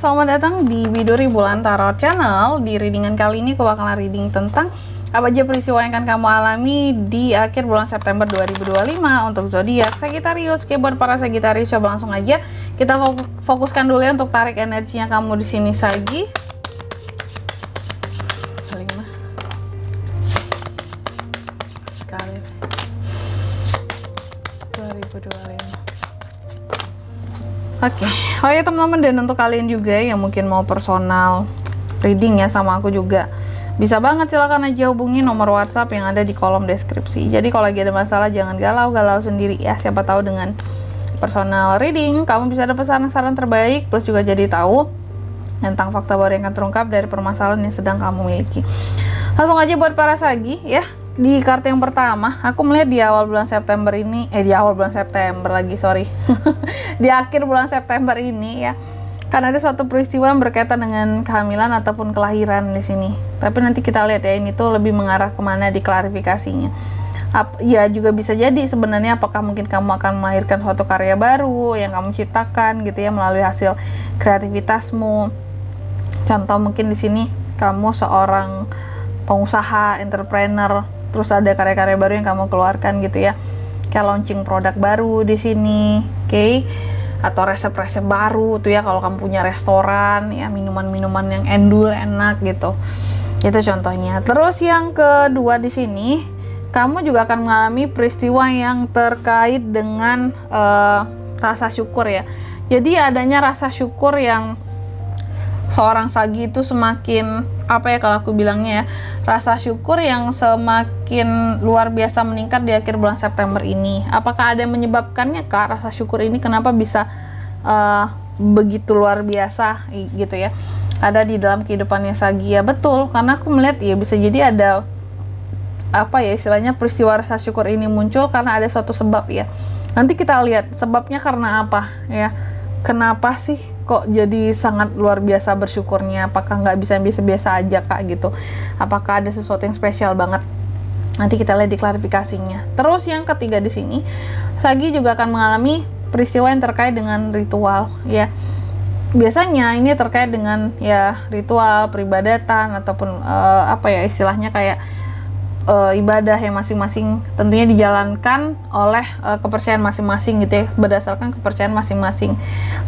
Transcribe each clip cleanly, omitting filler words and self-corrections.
selamat datang di Biduri Bulan Tarot Channel. Di readingan kali ini aku bakalan reading tentang apa aja peristiwa yang akan kamu alami di akhir bulan September 2025 untuk zodiak Sagittarius. Oke, buat para Sagittarius coba langsung aja kita fokuskan dulu ya untuk tarik energinya kamu di sini Sagi. Sekali 2025. Oke, oh ya teman-teman, dan untuk kalian juga yang mungkin mau personal reading ya sama aku juga, bisa banget, silakan aja hubungi nomor WhatsApp yang ada di kolom deskripsi. Jadi kalau lagi ada masalah jangan galau-galau sendiri ya, siapa tahu dengan personal reading kamu bisa dapat saran-saran terbaik, plus juga jadi tahu tentang fakta baru yang akan terungkap dari permasalahan yang sedang kamu miliki. Langsung aja buat para Sagi ya. Di kartu yang pertama, aku melihat di awal bulan September ini, di akhir bulan September ini ya, karena ada suatu peristiwa yang berkaitan dengan kehamilan ataupun kelahiran di sini. Tapi nanti kita lihat ya, ini tuh lebih mengarah kemana di klarifikasinya. Ya juga bisa jadi sebenarnya apakah mungkin kamu akan melahirkan suatu karya baru yang kamu ciptakan gitu ya melalui hasil kreativitasmu. Contoh mungkin di sini kamu seorang pengusaha, entrepreneur, terus ada karya-karya baru yang kamu keluarkan gitu ya, kayak launching produk baru di sini, oke? Atau resep-resep baru tuh ya kalau kamu punya restoran ya, minuman-minuman yang endul enak gitu, itu contohnya. Terus yang kedua di sini, kamu juga akan mengalami peristiwa yang terkait dengan rasa syukur ya. Jadi adanya rasa syukur yang seorang Sagi itu semakin, apa ya kalau aku bilangnya ya, rasa syukur yang semakin luar biasa meningkat di akhir bulan September ini. Apakah ada yang menyebabkannya Kak, rasa syukur ini kenapa bisa begitu luar biasa gitu ya, ada di dalam kehidupannya Sagi ya? Betul, karena aku melihat ya bisa jadi ada apa ya istilahnya, peristiwa rasa syukur ini muncul karena ada suatu sebab ya. Nanti kita lihat sebabnya karena apa ya. Kenapa sih kok jadi sangat luar biasa bersyukurnya? Apakah nggak bisa biasa-biasa aja Kak gitu? Apakah ada sesuatu yang spesial banget? Nanti kita lihat di klarifikasinya. Terus yang ketiga di sini, Sagi juga akan mengalami peristiwa yang terkait dengan ritual ya. Biasanya ini terkait dengan ya ritual, peribadatan ataupun apa ya istilahnya kayak ibadah yang masing-masing tentunya dijalankan oleh kepercayaan masing-masing gitu ya, berdasarkan kepercayaan masing-masing,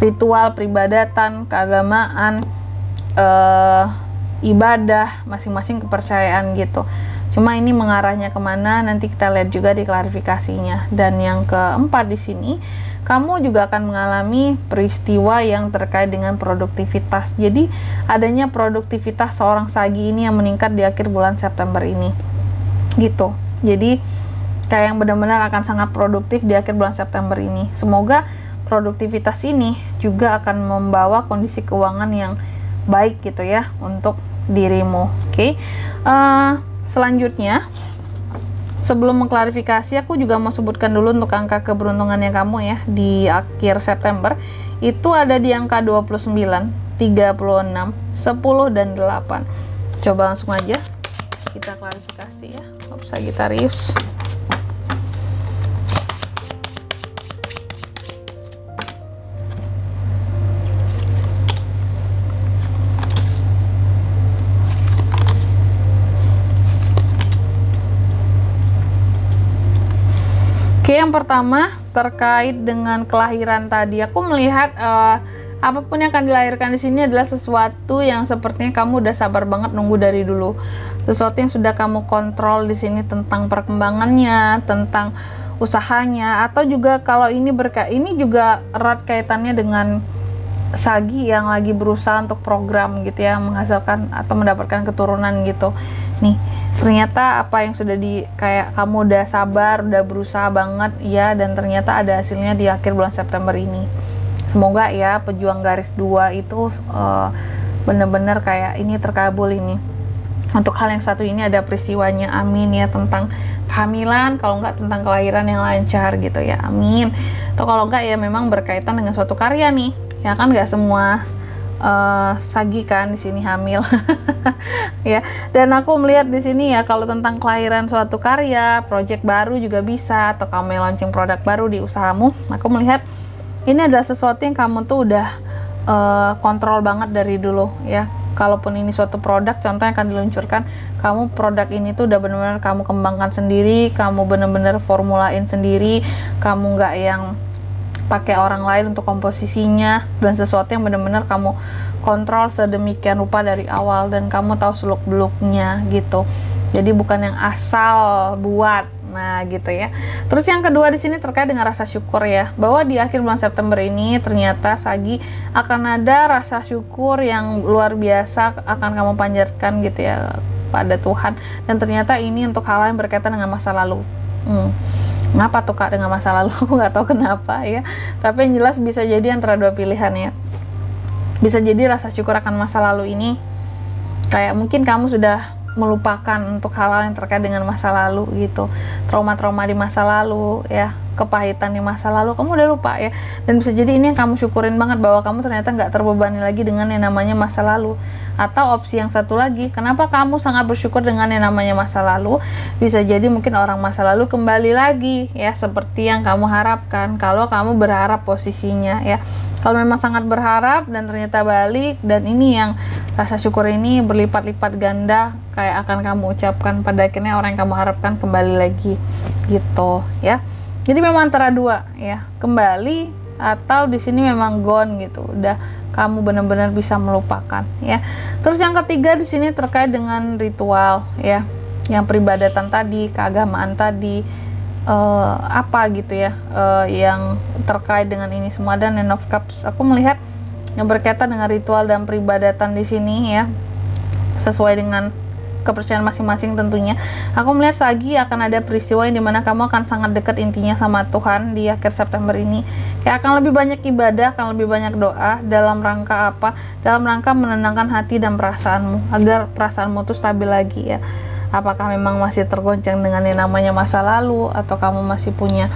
ritual, peribadatan, keagamaan, ibadah, masing-masing kepercayaan gitu. Cuma ini mengarahnya kemana nanti kita lihat juga di klarifikasinya. Dan yang keempat di sini, kamu juga akan mengalami peristiwa yang terkait dengan produktivitas. Jadi adanya produktivitas seorang Sagi ini yang meningkat di akhir bulan September ini gitu. Jadi kayak yang benar-benar akan sangat produktif di akhir bulan September ini. Semoga produktivitas ini juga akan membawa kondisi keuangan yang baik gitu ya untuk dirimu. Oke. Selanjutnya, sebelum mengklarifikasi, aku juga mau sebutkan dulu untuk angka keberuntungannya kamu ya di akhir September. Itu ada di angka 29, 36, 10 dan 8. Coba langsung aja kita klarifikasi ya, Sagittarius. Oke, yang pertama terkait dengan kelahiran tadi, aku melihat apapun yang akan dilahirkan di sini adalah sesuatu yang sepertinya kamu udah sabar banget nunggu dari dulu. Sesuatu yang sudah kamu kontrol di sini tentang perkembangannya, tentang usahanya, atau juga kalau ini juga erat kaitannya dengan Sagi yang lagi berusaha untuk program gitu ya, menghasilkan atau mendapatkan keturunan gitu. Nih, ternyata apa yang sudah kayak kamu udah sabar, udah berusaha banget ya, dan ternyata ada hasilnya di akhir bulan September ini. Semoga ya pejuang garis 2 itu bener-bener kayak ini terkabul ini. Untuk hal yang satu ini ada peristiwanya, amin ya, tentang kehamilan, kalau enggak tentang kelahiran yang lancar gitu ya, amin. Atau kalau enggak ya memang berkaitan dengan suatu karya nih, ya kan nggak semua Sagi kan di sini hamil ya. Dan aku melihat di sini ya kalau tentang kelahiran suatu karya, project baru juga bisa, atau kamu launching produk baru di usahamu, aku melihat ini adalah sesuatu yang kamu tuh udah kontrol banget dari dulu ya. Kalaupun ini suatu produk, contoh yang akan diluncurkan, kamu produk ini tuh udah benar-benar kamu kembangkan sendiri, kamu benar-benar formulain sendiri, kamu nggak yang pakai orang lain untuk komposisinya, dan sesuatu yang benar-benar kamu kontrol sedemikian rupa dari awal dan kamu tahu seluk-beluknya gitu. Jadi bukan yang asal buat. Nah, gitu ya. Terus yang kedua di sini terkait dengan rasa syukur ya, bahwa di akhir bulan September ini ternyata Sagi akan ada rasa syukur yang luar biasa akan kamu panjatkan gitu ya pada Tuhan, dan ternyata ini untuk hal yang berkaitan dengan masa lalu. Kenapa tuh Kak dengan masa lalu? Aku nggak tahu kenapa ya. Tapi yang jelas bisa jadi antara dua pilihan ya. Bisa jadi rasa syukur akan masa lalu ini kayak mungkin kamu sudah melupakan untuk hal-hal yang terkait dengan masa lalu gitu, trauma-trauma di masa lalu ya, kepahitan di masa lalu kamu udah lupa ya, dan bisa jadi ini yang kamu syukurin banget bahwa kamu ternyata nggak terbebani lagi dengan yang namanya masa lalu. Atau opsi yang satu lagi, kenapa kamu sangat bersyukur dengan yang namanya masa lalu, bisa jadi mungkin orang masa lalu kembali lagi ya seperti yang kamu harapkan kalau kamu berharap posisinya ya. Kalau memang sangat berharap dan ternyata balik, dan ini yang rasa syukur ini berlipat-lipat ganda kayak akan kamu ucapkan pada akhirnya orang yang kamu harapkan kembali lagi gitu ya. Jadi memang antara dua ya, kembali atau di sini memang gone gitu, udah kamu benar-benar bisa melupakan ya. Terus yang ketiga di sini terkait dengan ritual ya, yang peribadatan tadi, keagamaan tadi, apa gitu ya, yang terkait dengan ini semua. Dan Nine of Cups aku melihat yang berkaitan dengan ritual dan peribadatan di sini ya, sesuai dengan kepercayaan masing-masing tentunya. Aku melihat Sagi akan ada peristiwa yang dimana kamu akan sangat dekat intinya sama Tuhan di akhir September ini. Kayak akan lebih banyak ibadah, akan lebih banyak doa. Dalam rangka apa? Dalam rangka menenangkan hati dan perasaanmu, agar perasaanmu tuh stabil lagi ya. Apakah memang masih tergoncang dengan yang namanya masa lalu, atau kamu masih punya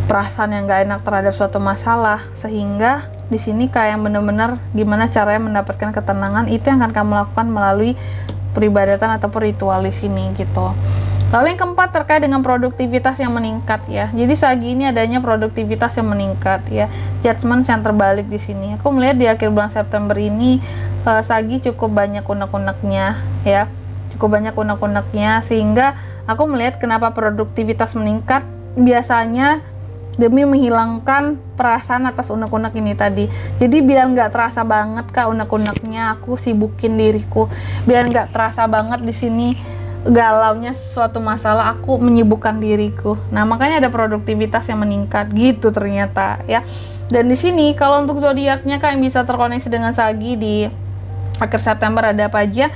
perasaan yang gak enak terhadap suatu masalah, sehingga di sini kayak yang benar-benar gimana caranya mendapatkan ketenangan, itu yang akan kamu lakukan melalui peribadatan atau ritual di sini gitu. Lalu yang keempat terkait dengan produktivitas yang meningkat ya. Jadi Sagi ini adanya produktivitas yang meningkat ya. Judgment yang terbalik di sini. Aku melihat di akhir bulan September ini Sagi cukup banyak unek-uneknya ya. Cukup banyak unek-uneknya, sehingga aku melihat kenapa produktivitas meningkat biasanya demi menghilangkan perasaan atas unek-unek ini tadi. Jadi biar nggak terasa banget Kak unek-uneknya, aku sibukin diriku. Biar nggak terasa banget di sini galaunya suatu masalah, aku menyibukkan diriku. Nah, makanya ada produktivitas yang meningkat gitu ternyata ya. Dan di sini kalau untuk zodiaknya Kak yang bisa terkoneksi dengan Sagi di akhir September ada apa aja?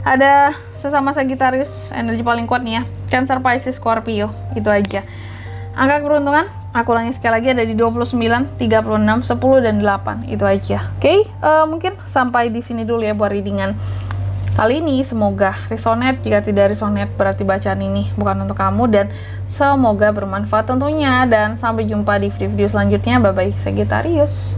Ada sesama Sagittarius, energi paling kuat nih ya. Cancer, Pisces, Scorpio, itu aja. Angka keberuntungan, aku ulangi sekali lagi, ada di 29, 36, 10, dan 8. Itu aja. Oke, mungkin sampai di sini dulu ya buat readingan kali ini. Semoga resonate. Jika tidak resonate, berarti bacaan ini bukan untuk kamu. Dan semoga bermanfaat tentunya. Dan sampai jumpa di video selanjutnya. Bye-bye Sagittarius.